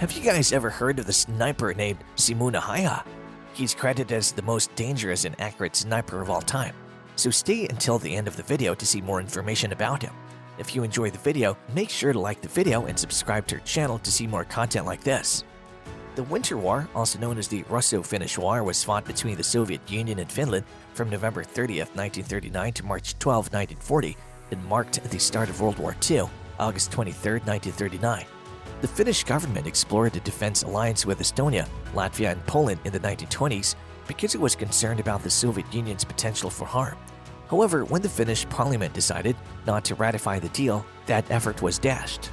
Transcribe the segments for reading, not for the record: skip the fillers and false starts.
Have you guys ever heard of the sniper named Simuna Haya? He's credited as the most dangerous and accurate sniper of all time. So stay until the end of the video to see more information about him. If you enjoy the video, make sure to like the video and subscribe to our channel to see more content like this. The Winter War, also known as the Russo-Finnish War, was fought between the Soviet Union and Finland from November 30th, 1939 to March 12, 1940, and marked the start of World War II, August 23, 1939. The Finnish government explored a defense alliance with Estonia, Latvia, and Poland in the 1920s because it was concerned about the Soviet Union's potential for harm. However, when the Finnish parliament decided not to ratify the deal, that effort was dashed.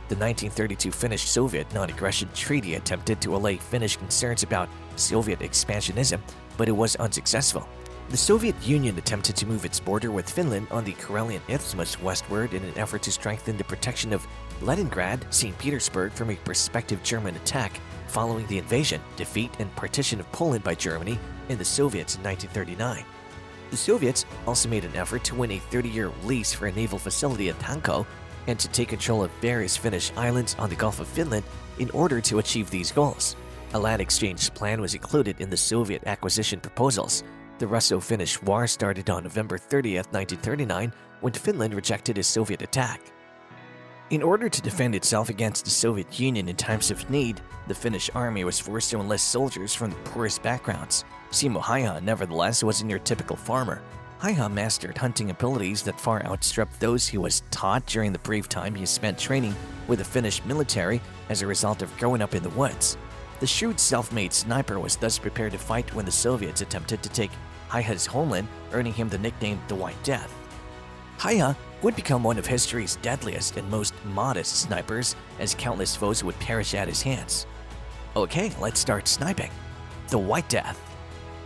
The 1932 Finnish-Soviet non-aggression treaty attempted to allay Finnish concerns about Soviet expansionism, but it was unsuccessful. The Soviet Union attempted to move its border with Finland on the Karelian Isthmus westward in an effort to strengthen the protection of Leningrad, St. Petersburg from a prospective German attack following the invasion, defeat, and partition of Poland by Germany and the Soviets in 1939. The Soviets also made an effort to win a 30-year lease for a naval facility at Hanko and to take control of various Finnish islands on the Gulf of Finland in order to achieve these goals. A land exchange plan was included in the Soviet acquisition proposals. The Russo-Finnish War started on November 30th, 1939, when Finland rejected a Soviet attack. In order to defend itself against the Soviet Union in times of need, the Finnish army was forced to enlist soldiers from the poorest backgrounds. Simo Haya, nevertheless, wasn't your typical farmer. Haya mastered hunting abilities that far outstripped those he was taught during the brief time he spent training with the Finnish military as a result of growing up in the woods. The shrewd self-made sniper was thus prepared to fight when the Soviets attempted to take Haya's homeland, earning him the nickname the White Death. Haya would become one of history's deadliest and most modest snipers, as countless foes would perish at his hands. Okay, let's start sniping. The White Death.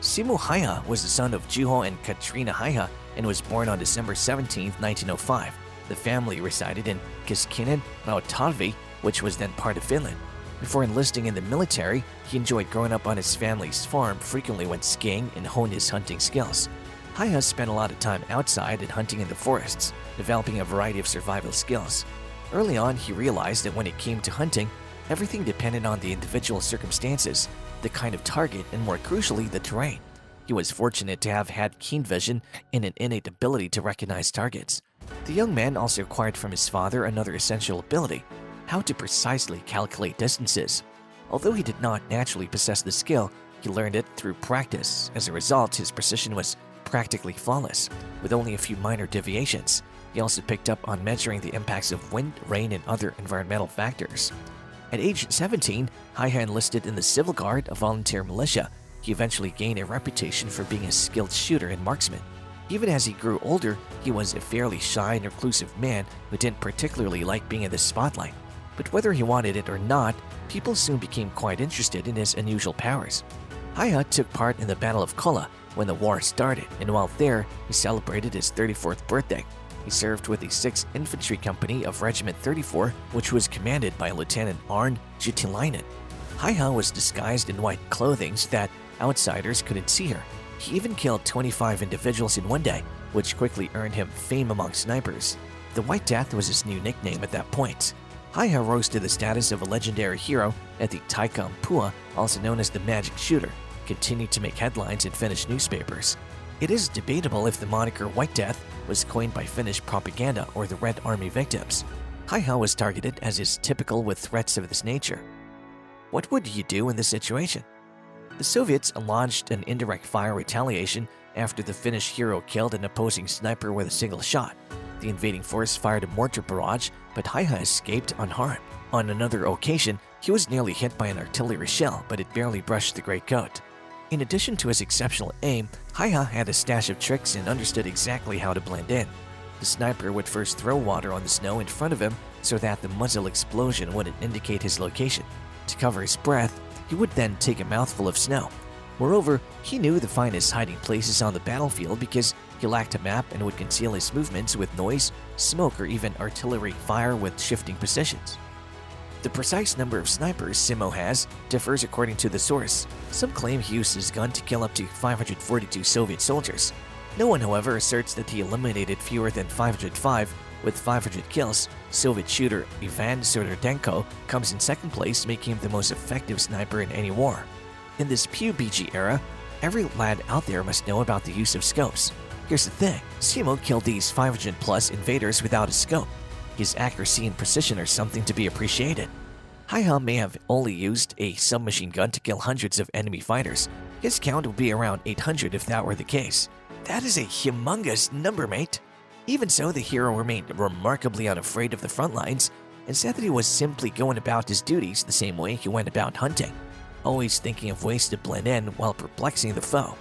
Simo Haya was the son of Juho and Katrina Haya and was born on December 17, 1905. The family resided in Kiskinen, Rautjärvi, which was then part of Finland. Before enlisting in the military, he enjoyed growing up on his family's farm, frequently went skiing, and honed his hunting skills. Haya spent a lot of time outside and hunting in the forests, developing a variety of survival skills. Early on, he realized that when it came to hunting, everything depended on the individual circumstances, the kind of target, and more crucially, the terrain. He was fortunate to have had keen vision and an innate ability to recognize targets. The young man also acquired from his father another essential ability: how to precisely calculate distances. Although he did not naturally possess the skill, he learned it through practice. As a result, his precision was practically flawless, with only a few minor deviations. He also picked up on measuring the impacts of wind, rain, and other environmental factors. At age 17, Haya enlisted in the Civil Guard, a volunteer militia. He eventually gained a reputation for being a skilled shooter and marksman. Even as he grew older, he was a fairly shy and reclusive man who didn't particularly like being in the spotlight. But whether he wanted it or not, people soon became quite interested in his unusual powers. Haya took part in the Battle of Kola when the war started, and while there, he celebrated his 34th birthday. He served with the 6th Infantry Company of Regiment 34, which was commanded by Lieutenant Arne Jutilainen. Haya was disguised in white clothing so that outsiders couldn't see her. He even killed 25 individuals in one day, which quickly earned him fame among snipers. The White Death was his new nickname at that point. Haya rose to the status of a legendary hero at the Taika Ampua, also known as the Magic Shooter, continued to make headlines in Finnish newspapers. It is debatable if the moniker White Death was coined by Finnish propaganda or the Red Army victims. Haya was targeted as is typical with threats of this nature. What would you do in this situation? The Soviets launched an indirect fire retaliation after the Finnish hero killed an opposing sniper with a single shot. The invading force fired a mortar barrage, but Haya escaped unharmed. On another occasion, he was nearly hit by an artillery shell, but it barely brushed the greatcoat. In addition to his exceptional aim, Haya had a stash of tricks and understood exactly how to blend in. The sniper would first throw water on the snow in front of him so that the muzzle explosion wouldn't indicate his location. To cover his breath, he would then take a mouthful of snow. Moreover, he knew the finest hiding places on the battlefield because he lacked a map and would conceal his movements with noise, smoke, or even artillery fire with shifting positions. The precise number of snipers Simo has differs according to the source. Some claim he used his gun to kill up to 542 Soviet soldiers. No one, however, asserts that he eliminated fewer than 505 With 500 kills, Soviet shooter Ivan Surodenko comes in second place, making him the most effective sniper in any war. In this PUBG era, every lad out there must know about the use of scopes. Here's the thing, Simo killed these 500 plus invaders without a scope. His accuracy and precision are something to be appreciated. Haiha may have only used a submachine gun to kill hundreds of enemy fighters. His count would be around 800 if that were the case. That is a humongous number, mate. Even so, the hero remained remarkably unafraid of the front lines and said that he was simply going about his duties the same way he went about hunting, always thinking of ways to blend in while perplexing the foe.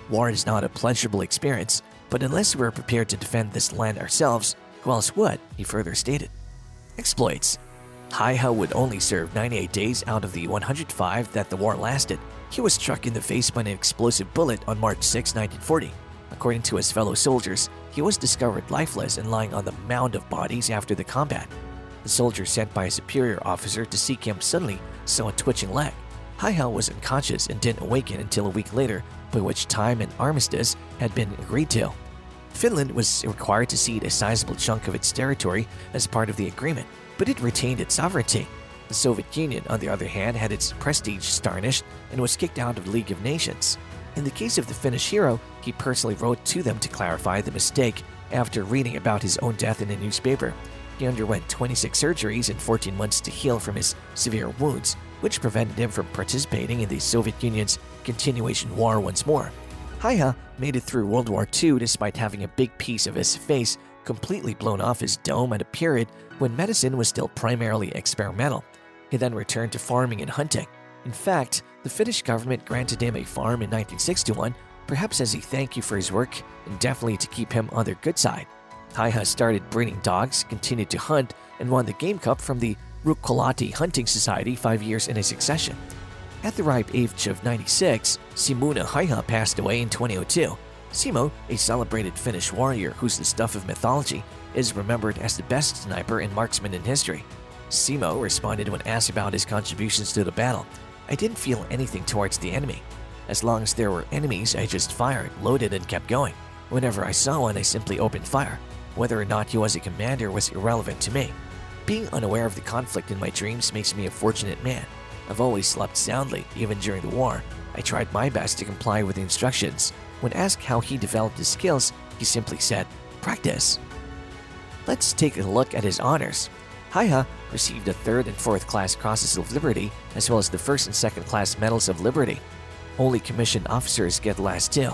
War is not a pleasurable experience, but unless we're prepared to defend this land ourselves, who else would, he further stated. Exploits. Haiha would only serve 98 days out of the 105 that the war lasted. He was struck in the face by an explosive bullet on March 6, 1940. According to his fellow soldiers, he was discovered lifeless and lying on the mound of bodies after the combat. The soldier sent by a superior officer to seek him suddenly saw a twitching leg. Haiha was unconscious and didn't awaken until a week later, by which time an armistice had been agreed to. Finland was required to cede a sizable chunk of its territory as part of the agreement, but it retained its sovereignty. The Soviet Union, on the other hand, had its prestige tarnished and was kicked out of the League of Nations. In the case of the Finnish hero, he personally wrote to them to clarify the mistake after reading about his own death in a newspaper. He underwent 26 surgeries and 14 months to heal from his severe wounds, which prevented him from participating in the Soviet Union's continuation war once more. Haiha made it through World War II despite having a big piece of his face completely blown off his dome at a period when medicine was still primarily experimental. He then returned to farming and hunting. In fact, the Finnish government granted him a farm in 1961, perhaps as a thank you for his work and definitely to keep him on their good side. Haiha started breeding dogs, continued to hunt, and won the Game Cup from the Ruokolahti Hunting Society 5 years in a succession. At the ripe age of 96, Simuna Haiha passed away in 2002. Simo, a celebrated Finnish warrior who's the stuff of mythology, is remembered as the best sniper and marksman in history. Simo responded when asked about his contributions to the battle. I didn't feel anything towards the enemy. As long as there were enemies, I just fired, loaded, and kept going. Whenever I saw one, I simply opened fire. Whether or not he was a commander was irrelevant to me. Being unaware of the conflict in my dreams makes me a fortunate man. I've always slept soundly, even during the war. I tried my best to comply with the instructions. When asked how he developed his skills, he simply said, "Practice." Let's take a look at his honors. Haiha received the 3rd and 4th class Crosses of Liberty, as well as the 1st and 2nd class Medals of Liberty. Only commissioned officers get the last two.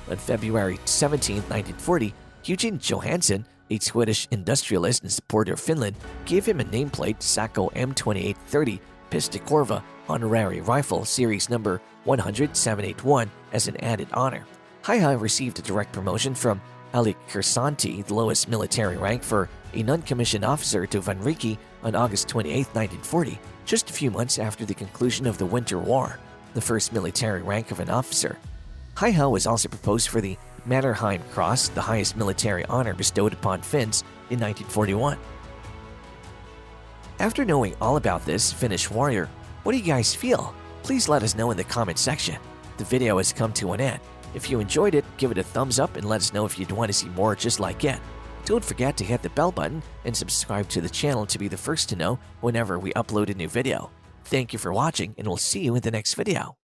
On February 17, 1940, Eugene Johansson, a Swedish industrialist and supporter of Finland, gave him a nameplate Sacco M2830 Pistikorva honorary rifle series number 10781 as an added honor. Haiha received a direct promotion from Ali Kersanti, the lowest military rank for a non-commissioned officer, to Van Riki on August 28, 1940, just a few months after the conclusion of the Winter War, the first military rank of an officer. Haiha was also proposed for the Mannerheim Cross, the highest military honor bestowed upon Finns, in 1941. After knowing all about this Finnish warrior, what do you guys feel? Please let us know in the comment section. The video has come to an end. If you enjoyed it, give it a thumbs up and let us know if you'd want to see more just like it. Don't forget to hit the bell button and subscribe to the channel to be the first to know whenever we upload a new video. Thank you for watching, and we'll see you in the next video.